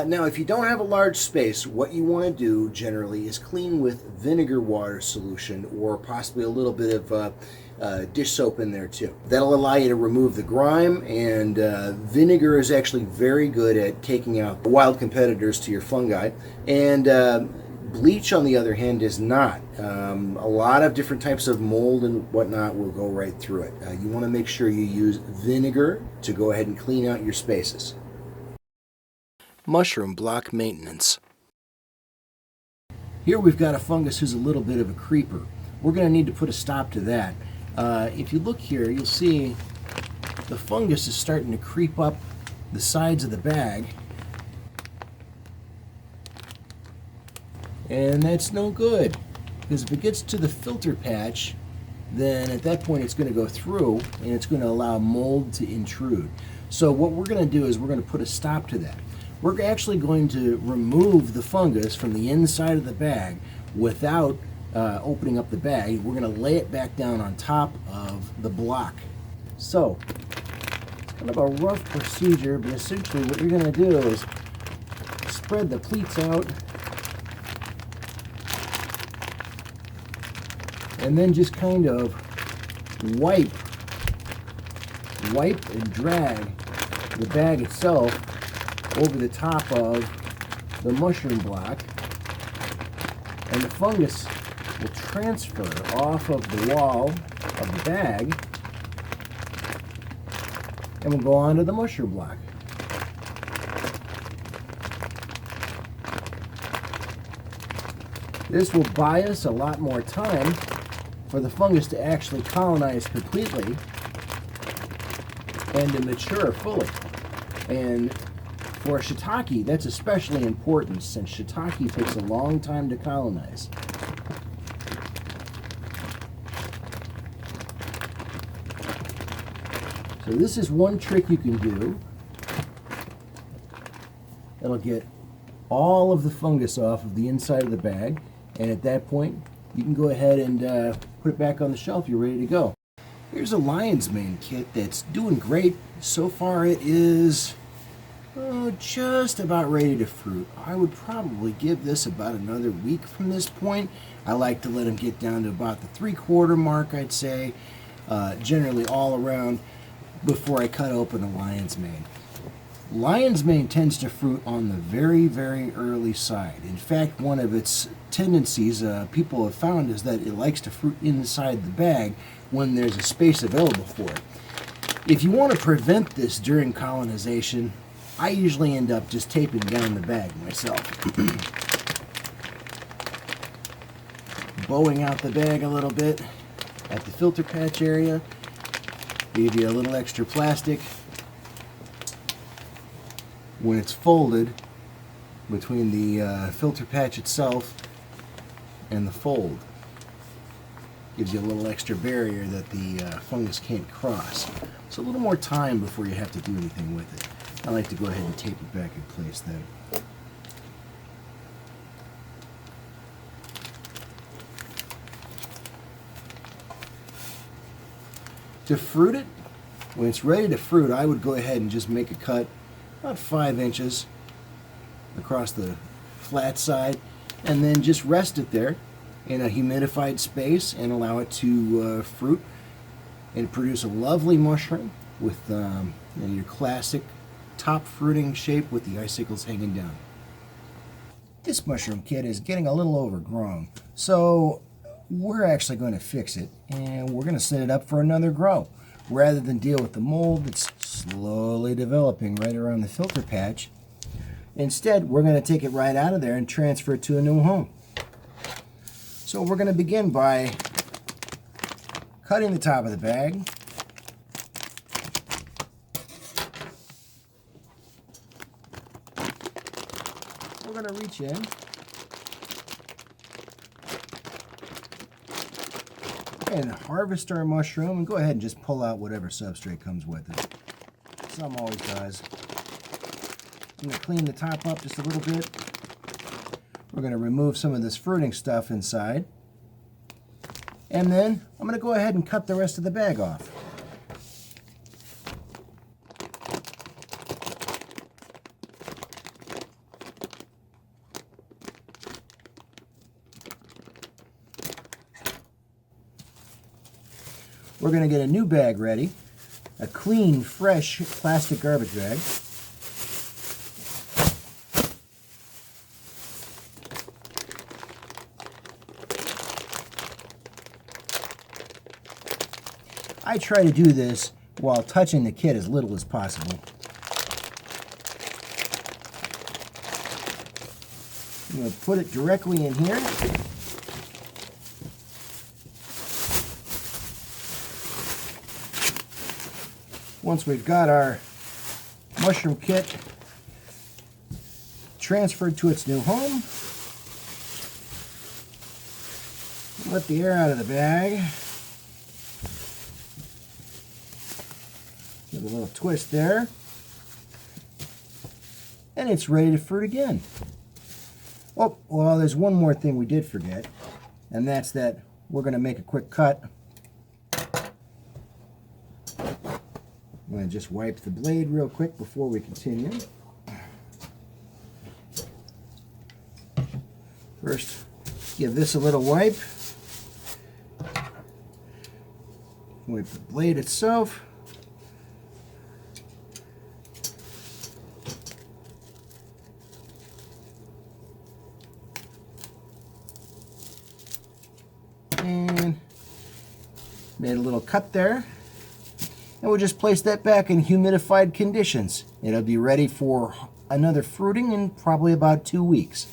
Speaker 1: Now, if you don't have a large space, what you want to do generally is clean with vinegar water solution, or possibly a little bit of dish soap in there too. That'll allow you to remove the grime, and vinegar is actually very good at taking out wild competitors to your fungi. And bleach, on the other hand, is not. A lot of different types of mold and whatnot will go right through it. You want to make sure you use vinegar to go ahead and clean out your spaces.
Speaker 2: Mushroom block maintenance.
Speaker 1: Here we've got a fungus who's a little bit of a creeper. We're going to need to put a stop to that. If you look here, you'll see the fungus is starting to creep up the sides of the bag. And that's no good, because if it gets to the filter patch, then at that point it's going to go through and it's going to allow mold to intrude. So what we're going to do is we're going to put a stop to that. We're actually going to remove the fungus from the inside of the bag without opening up the bag. We're going to lay it back down on top of the block. So it's kind of a rough procedure, but essentially what you're going to do is spread the pleats out and then just kind of wipe and drag the bag itself over the top of the mushroom block, and the fungus will transfer off of the wall of the bag and will go onto the mushroom block. This will buy us a lot more time for the fungus to actually colonize completely and to mature fully. And for shiitake, that's especially important, since shiitake takes a long time to colonize. So this is one trick you can do. It'll get all of the fungus off of the inside of the bag, and at that point you can go ahead and put it back on the shelf. You're ready to go. Here's a lion's mane kit that's doing great. So far it is just about ready to fruit. I would probably give this about another week from this point. I like to let them get down to about the 3/4 mark, I'd say, generally all around, before I cut open a lion's mane. Lion's mane tends to fruit on the very, very early side. In fact, one of its tendencies people have found is that it likes to fruit inside the bag when there's a space available for it. If you want to prevent this during colonization, I usually end up just taping down the bag myself. Bowing out the bag a little bit at the filter patch area, give you a little extra plastic. When it's folded between the filter patch itself and the fold, gives you a little extra barrier that the fungus can't cross. So a little more time before you have to do anything with it. I like to go ahead and tape it back in place then. To fruit it, when it's ready to fruit, I would go ahead and just make a cut about 5 inches across the flat side, and then just rest it there in a humidified space and allow it to fruit and produce a lovely mushroom with your classic top fruiting shape with the icicles hanging down. This mushroom kit is getting a little overgrown, so we're actually going to fix it, and we're going to set it up for another grow. Rather than deal with the mold that's slowly developing right around the filter patch, instead we're going to take it right out of there and transfer it to a new home. So we're going to begin by cutting the top of the bag. We're going to reach in and harvest our mushroom and go ahead and just pull out whatever substrate comes with it. Some always does. I'm going to clean the top up just a little bit. We're going to remove some of this fruiting stuff inside. And then I'm going to go ahead and cut the rest of the bag off. We're going to get a new bag ready, a clean, fresh plastic garbage bag. I try to do this while touching the kit as little as possible. I'm going to put it directly in here. Once we've got our mushroom kit transferred to its new home, let the air out of the bag. Give it a little twist there. And it's ready to fruit again. Oh, well, there's one more thing we did forget, and that's that we're going to make a quick cut. I'm going to just wipe the blade real quick before we continue. First, give this a little wipe. Wipe the blade itself. And made a little cut there. And we'll just place that back in humidified conditions. It'll be ready for another fruiting in probably about 2 weeks.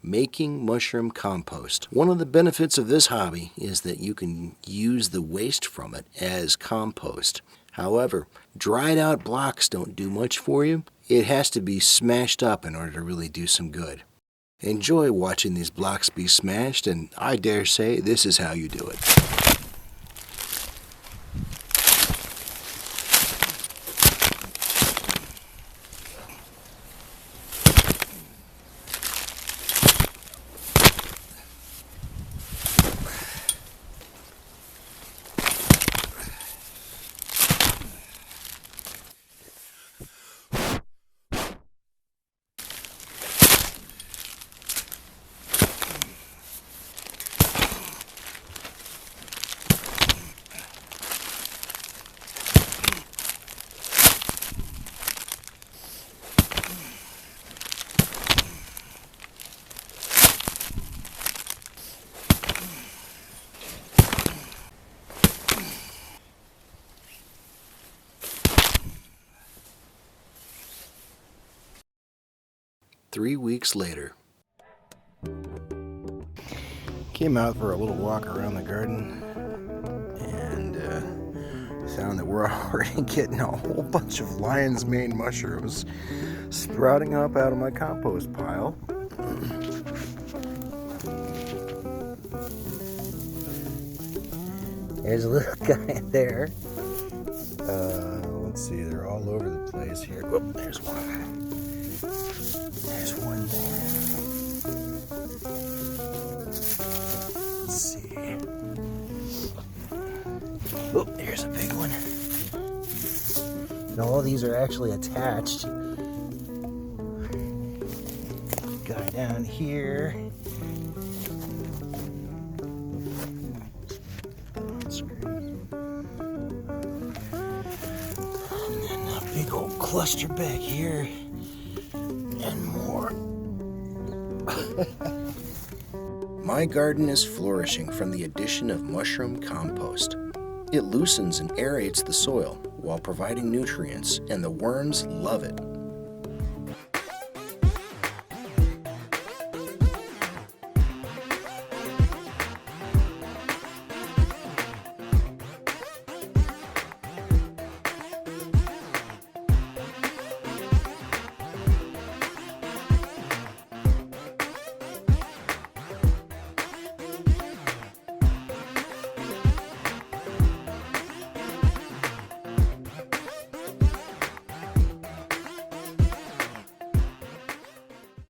Speaker 2: Making mushroom compost. One of the benefits of this hobby is that you can use the waste from it as compost. However, dried out blocks don't do much for you. It has to be smashed up in order to really do some good. Enjoy watching these blocks be smashed, and I dare say this is how you do it. 3 weeks later. Came out for a little walk around the garden and found that we're already getting a whole bunch of lion's mane mushrooms sprouting up out of my compost pile. There's a little guy there. Let's see, they're all over the place here. Oh, there's one. There's one there. Let's see. Oh, there's a big one. And all these are actually attached. Guy down here. And then a big old cluster back here. And more. My garden is flourishing from the addition of mushroom compost. It loosens and aerates the soil while providing nutrients, and the worms love it.